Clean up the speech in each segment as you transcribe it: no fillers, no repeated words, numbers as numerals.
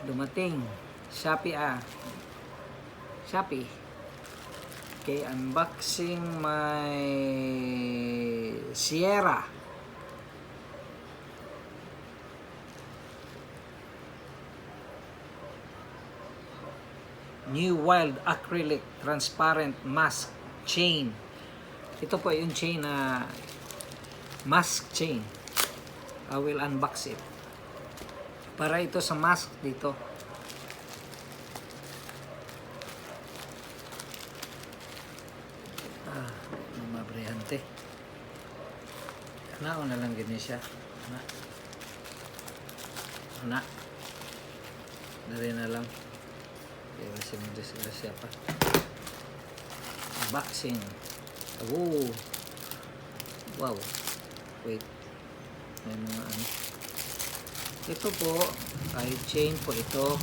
dumating. Shopee Shopee. Okay, unboxing my Sierra. New Wild Acrylic Transparent Mask Chain. Ito po yung chain na mask chain. I will unbox it. Para ito sa mask dito. Mabrihante. Ano na lang ganyan siya. Ana. Dari na lang. Okay, masih mo siapa. Unboxing. Oh. Wow. Wait. May mga ano. Ito po ay chain po ito.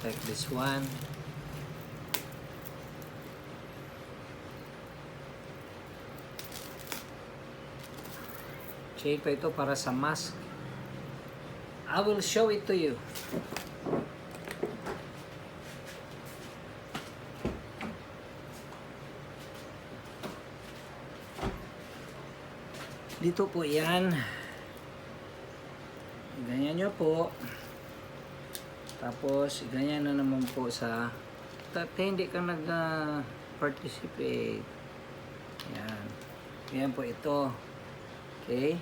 Like this one. Chain po ito para sa mask. I will show it to you. Dito po yan. Ganyan nyo po. Tapos, ganyan na naman po sa hindi ka nag-participate. Yan. Yan po ito. Okay.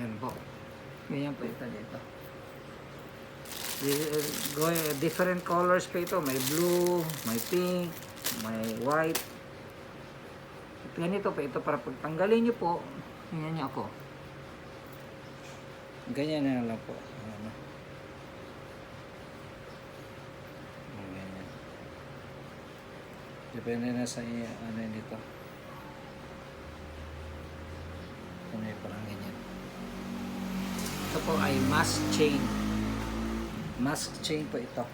Yan po. Ganyan po ito dito. Different colors po ito. May blue, may pink, may white. Ganito po ito para pagtanggalin nyo po. Ganyan nyo ako. Ganyan na lang po. Ganyan. Depende na sa ano dito. Kung may parang ganyan. Ito po ay mask chain. Mask chain po ito.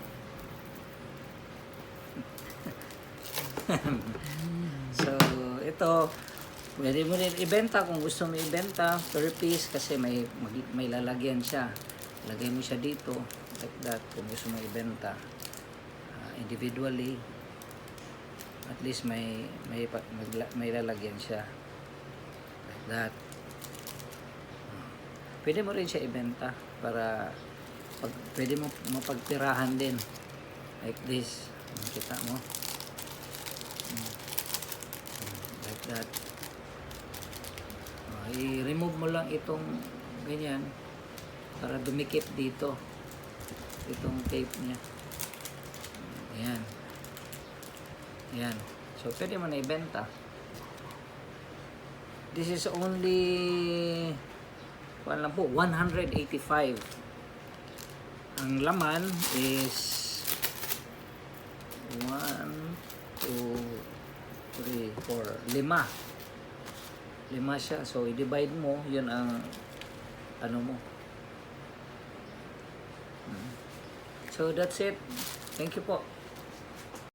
So, ito, pwede mo rin ibenta kung gusto mo ibenta per piece kasi may lalagyan siya. Lagay mo siya dito, like that, kung gusto mo ibenta individually. At least may lalagyan siya. Like that. Pwede mo rin siya ibenta para pwede mo mapagtirahan din. Like this. Kita mo. Like that. I-remove mo lang itong ganyan para dumikit dito. Itong tape niya. Ayan. Ayan. So, pwede mo na ibenta. This is only po, 185. Ang laman is 1, 2, 3, 4, 5 siya. So i-divide mo, yun ang ano mo. So that's it. Thank you po.